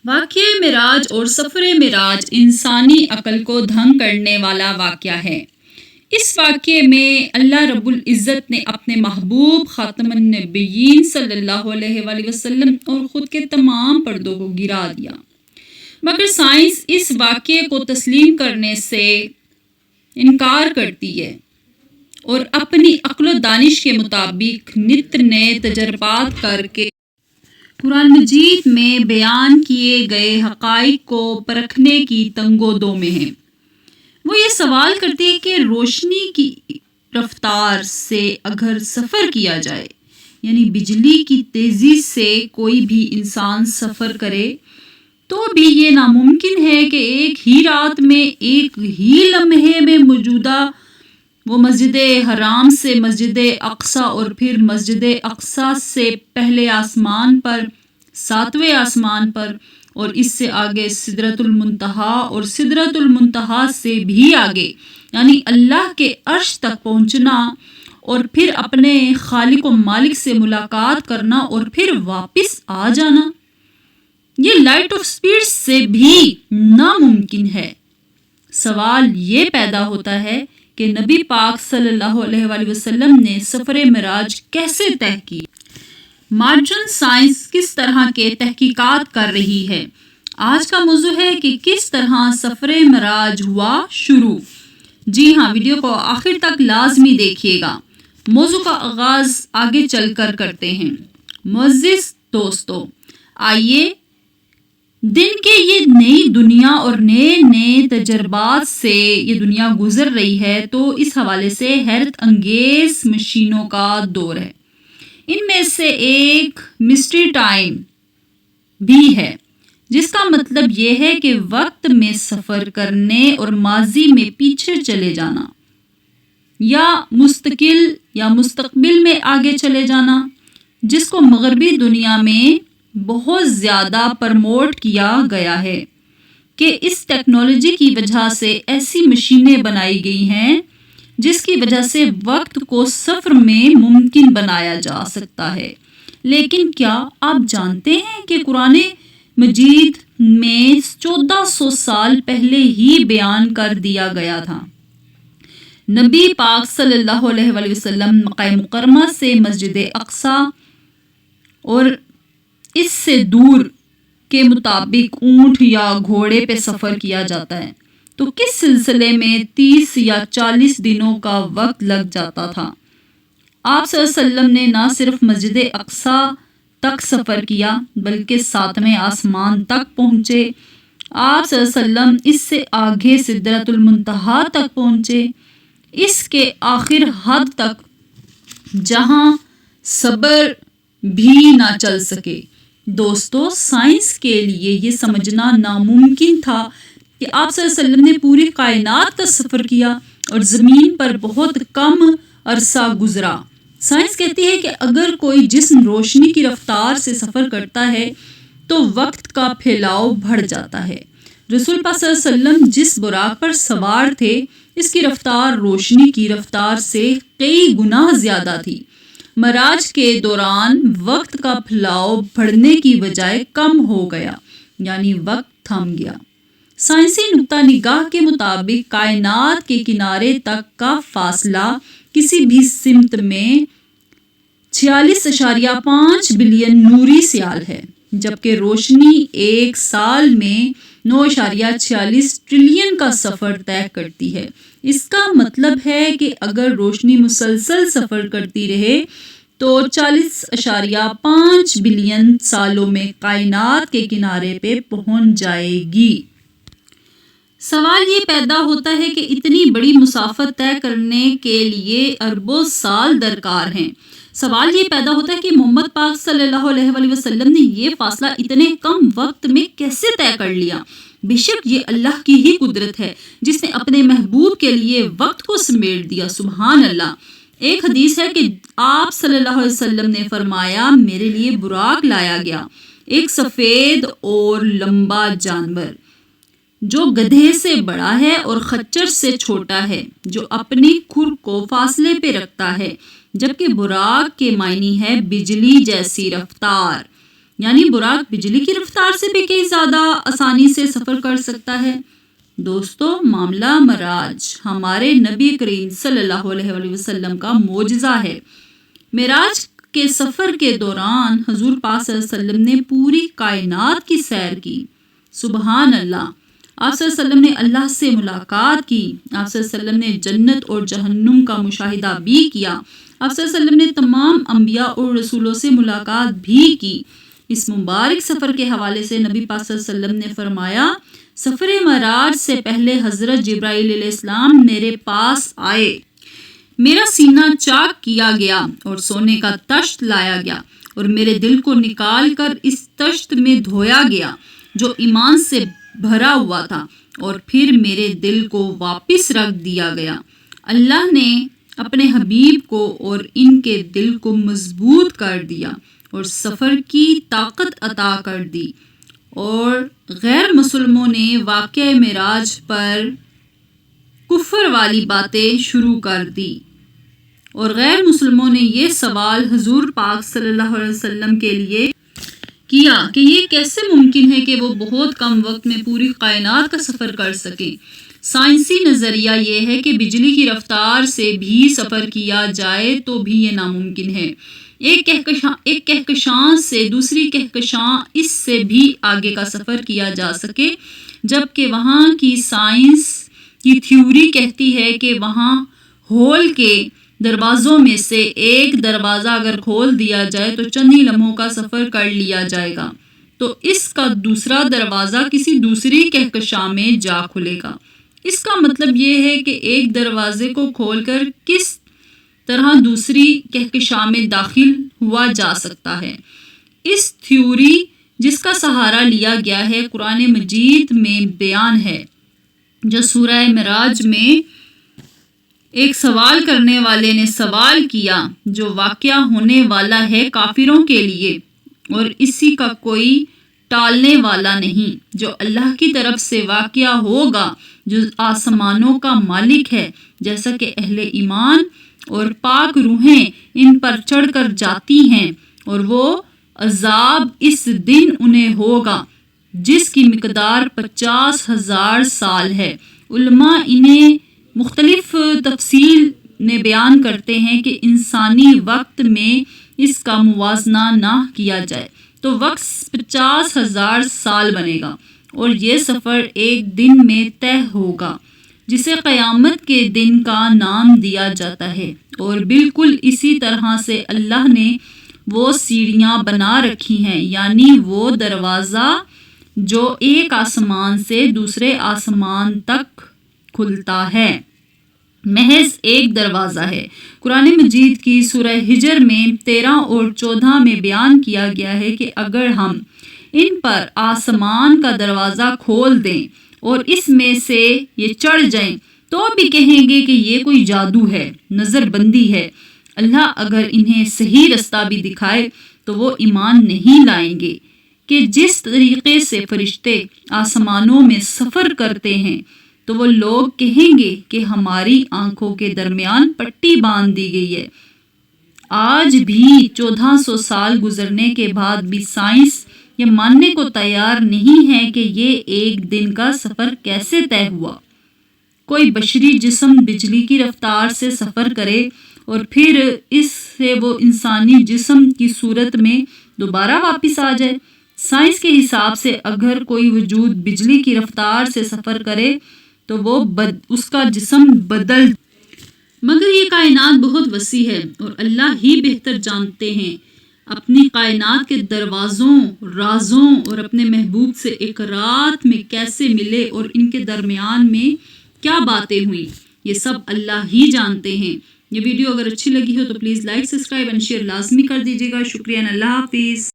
واقعہ معراج اور سفر معراج انسانی عقل کو دھنگ کرنے والا واقعہ ہے۔ اس واقعے میں اللہ رب العزت نے اپنے محبوب خاتم النبیین صلی اللہ علیہ وآلہ وسلم اور خود کے تمام پردوں کو گرا دیا، مگر سائنس اس واقعے کو تسلیم کرنے سے انکار کرتی ہے اور اپنی عقل و دانش کے مطابق نت نئے تجربات کر کے قرآن مجید میں بیان کیے گئے حقائق کو پرکھنے کی تنگ و دو میں ہے۔ وہ یہ سوال کرتی ہے کہ روشنی کی رفتار سے اگر سفر کیا جائے، یعنی بجلی کی تیزی سے کوئی بھی انسان سفر کرے، تو بھی یہ ناممکن ہے کہ ایک ہی رات میں، ایک ہی لمحے میں موجودہ وہ مسجد حرام سے مسجد اقصی اور پھر مسجد اقصی سے پہلے آسمان پر، ساتویں آسمان پر، اور اس سے آگے سدرۃ المنتہا اور سدرۃ المنتہا سے بھی آگے، یعنی اللہ کے عرش تک پہنچنا اور پھر اپنے خالق و مالک سے ملاقات کرنا اور پھر واپس آ جانا، یہ لائٹ آف سپیڈ سے بھی ناممکن ہے۔ سوال یہ پیدا ہوتا ہے کہ نبی پاک صلی اللہ علیہ وآلہ وسلم نے سفر معراج کیسے طے کی؟ ماڈرن سائنس کس طرح کے تحقیقات کر رہی ہے؟ آج کا موضوع ہے کہ کس طرح سفر معراج ہوا شروع۔ جی ہاں، ویڈیو کو آخر تک لازمی دیکھیے گا۔ موضوع کا آغاز آگے چل کر کرتے ہیں۔ معزز دوستو، آئیے دن کے یہ نئی دنیا اور نئے نئے تجربات سے یہ دنیا گزر رہی ہے، تو اس حوالے سے حیرت انگیز مشینوں کا دور ہے۔ ان میں سے ایک مسٹری ٹائم بھی ہے، جس کا مطلب یہ ہے کہ وقت میں سفر کرنے اور ماضی میں پیچھے چلے جانا، یا مستقل یا مستقبل میں آگے چلے جانا، جس کو مغربی دنیا میں بہت زیادہ پرموٹ کیا گیا ہے کہ اس ٹیکنالوجی کی وجہ سے ایسی مشینیں بنائی گئی ہیں جس کی وجہ سے وقت کو سفر میں ممکن بنایا جا سکتا ہے۔ لیکن کیا آپ جانتے ہیں کہ قرآن مجید میں 1400 سال پہلے ہی بیان کر دیا گیا تھا، نبی پاک صلی اللہ علیہ وآلہ وسلم مکہ مکرمہ سے مسجد اقصی اور اس سے دور کے مطابق اونٹ یا گھوڑے پہ سفر کیا جاتا ہے، تو کس سلسلے میں 30 یا 40 دنوں کا وقت لگ جاتا تھا؟ آپ صلی اللہ علیہ وسلم نے نہ صرف مسجد اقصی تک سفر کیا بلکہ 7ویں آسمان تک پہنچے۔ آپ صلی اللہ علیہ وسلم اس سے آگے سدرۃ المنتہا تک پہنچے، اس کے آخر حد تک جہاں صبر بھی نہ چل سکے۔ دوستو، سائنس کے لیے یہ سمجھنا ناممکن تھا کہ آپ صلی اللہ علیہ وسلم نے پوری کائنات کا سفر کیا اور زمین پر بہت کم عرصہ گزرا۔ سائنس کہتی ہے کہ اگر کوئی جسم روشنی کی رفتار سے سفر کرتا ہے تو وقت کا پھیلاؤ بڑھ جاتا ہے۔ رسول پاک صلی اللہ علیہ وسلم جس براق پر سوار تھے، اس کی رفتار روشنی کی رفتار سے کئی گنا زیادہ تھی۔ معراج کے دوران وقت کا پھیلاؤ بڑھنے کی بجائے کم ہو گیا، یعنی وقت تھم گیا۔ سائنسی نقطہ نگاہ کے مطابق کائنات کے کنارے تک کا فاصلہ کسی بھی سمت میں 46.5 بلین نوری سال ہے، جبکہ روشنی ایک سال میں 9.46 ٹریلین کا سفر طے کرتی ہے۔ اس کا مطلب ہے کہ اگر روشنی مسلسل سفر کرتی رہے تو 40.5 بلین سالوں میں کائنات کے کنارے پہ پہنچ جائے گی۔ سوال یہ پیدا ہوتا ہے کہ اتنی بڑی مسافت طے کرنے کے لیے اربوں سال درکار ہیں۔ سوال یہ پیدا ہوتا ہے کہ محمد پاک صلی اللہ علیہ وآلہ وسلم نے یہ فاصلہ اتنے کم وقت میں کیسے طے کر لیا؟ بے شک یہ اللہ کی ہی قدرت ہے جس نے اپنے محبوب کے لیے وقت کو سمیٹ دیا۔ سبحان اللہ۔ ایک حدیث ہے کہ آپ صلی اللہ علیہ وسلم نے فرمایا، میرے لیے براق لایا گیا، ایک سفید اور لمبا جانور جو گدھے سے بڑا ہے اور خچر سے چھوٹا ہے، جو اپنی کھر کو فاصلے پہ رکھتا ہے، جبکہ براق کے معنی ہے بجلی جیسی رفتار۔ یعنی براق بجلی کی رفتار سے بھی کئی زیادہ آسانی سے سفر کر سکتا ہے۔ دوستو، معاملہ معراج ہمارے نبی کریم صلی اللہ علیہ وآلہ وسلم کا معجزہ ہے۔ معراج کے سفر کے دوران حضور پاک صلی اللہ علیہ وسلم نے پوری کائنات کی سیر کی۔ سبحان اللہ! آپ صلی اللہ علیہ وسلم نے اللہ سے ملاقات کی۔ آپ صلی اللہ علیہ وسلم نے جنت اور جہنم کا مشاہدہ بھی کیا۔ آپ صلی اللہ علیہ وسلم نے تمام انبیاء اور رسولوں سے ملاقات بھی کی۔ اس مبارک سفر کے حوالے سے نبی پاک صلی اللہ علیہ وسلم نے فرمایا، سفر معراج سے پہلے حضرت جبرائیل علیہ السلام میرے پاس آئے، میرا سینہ چاک کیا گیا اور سونے کا تشت لایا گیا اور میرے دل کو نکال کر اس تشت میں دھویا گیا جو ایمان سے بھرا ہوا تھا، اور پھر میرے دل کو واپس رکھ دیا گیا۔ اللہ نے اپنے حبیب کو اور ان کے دل کو مضبوط کر دیا اور سفر کی طاقت عطا کر دی، اور غیر مسلموں نے واقعہ معراج پر کفر والی باتیں شروع کر دی، اور غیر مسلموں نے یہ سوال حضور پاک صلی اللہ علیہ وسلم کے لیے کیا کہ یہ کیسے ممکن ہے کہ وہ بہت کم وقت میں پوری کائنات کا سفر کر سکیں۔ سائنسی نظریہ یہ ہے کہ بجلی کی رفتار سے بھی سفر کیا جائے تو بھی یہ ناممکن ہے۔ ایک کہکشاں سے دوسری کہکشاں اس سے بھی آگے کا سفر کیا جا سکے، جبکہ وہاں کی سائنس کی تھیوری کہتی ہے کہ وہاں ہول کے دروازوں میں سے ایک دروازہ اگر کھول دیا جائے تو چند ہی لمحوں کا سفر کر لیا جائے گا، تو اس کا دوسرا دروازہ کسی دوسری کہکشاں میں جا کھلے گا۔ اس کا مطلب یہ ہے کہ ایک دروازے کو کھول کر کس طرح دوسری کہکشاں میں داخل ہوا جا سکتا ہے۔ اس تھیوری جس کا سہارا لیا گیا ہے قرآن مجید میں بیان ہے، جو سورہ معراج میں ایک سوال کرنے والے نے سوال کیا جو واقعہ ہونے والا ہے کافروں کے لیے، اور اسی کا کوئی ٹالنے والا نہیں، جو اللہ کی طرف سے واقعہ ہوگا، جو آسمانوں کا مالک ہے، جیسا کہ اہل ایمان اور پاک روحیں ان پر چڑھ کر جاتی ہیں، اور وہ عذاب اس دن انہیں ہوگا جس کی مقدار 50,000 سال ہے۔ علماء انہیں مختلف تفصیل میں بیان کرتے ہیں کہ انسانی وقت میں اس کا موازنہ نہ کیا جائے تو وقت 50,000 سال بنے گا، اور یہ سفر ایک دن میں طے ہوگا جسے قیامت کے دن کا نام دیا جاتا ہے۔ اور بالکل اسی طرح سے اللہ نے وہ سیڑھیاں بنا رکھی ہیں، یعنی وہ دروازہ جو ایک آسمان سے دوسرے آسمان تک کھلتا ہے، محض ایک دروازہ ہے۔ قرآن مجید کی سورہ ہجر میں 13 اور 14 میں بیان کیا گیا ہے کہ اگر ہم ان پر آسمان کا دروازہ کھول دیں اور اس میں سے یہ چڑھ جائیں تو بھی کہیں گے کہ یہ کوئی جادو ہے، نظر بندی ہے۔ اللہ اگر انہیں صحیح رستہ بھی دکھائے تو وہ ایمان نہیں لائیں گے کہ جس طریقے سے فرشتے آسمانوں میں سفر کرتے ہیں تو وہ لوگ کہیں گے کہ ہماری آنکھوں کے درمیان پٹی باندھ دی گئی ہے۔ آج بھی 1400 سال گزرنے کے بعد بھی سائنس یہ ماننے کو تیار نہیں ہے کہ یہ ایک دن کا سفر کیسے طے ہوا۔ کوئی بشری جسم بجلی کی رفتار سے سفر کرے اور پھر اس سے وہ انسانی جسم کی صورت میں دوبارہ واپس آ جائے۔ سائنس کے حساب سے اگر کوئی وجود بجلی کی رفتار سے سفر کرے تو وہ اس کا جسم بدل، مگر یہ کائنات بہت وسیع ہے اور اللہ ہی بہتر جانتے ہیں اپنی کائنات کے دروازوں، رازوں، اور اپنے محبوب سے ایک رات میں کیسے ملے اور ان کے درمیان میں کیا باتیں ہوئیں، یہ سب اللہ ہی جانتے ہیں۔ یہ ویڈیو اگر اچھی لگی ہو تو please like, subscribe and share لازمی کر دیجیے گا۔ شکریہ، اللہ حافظ۔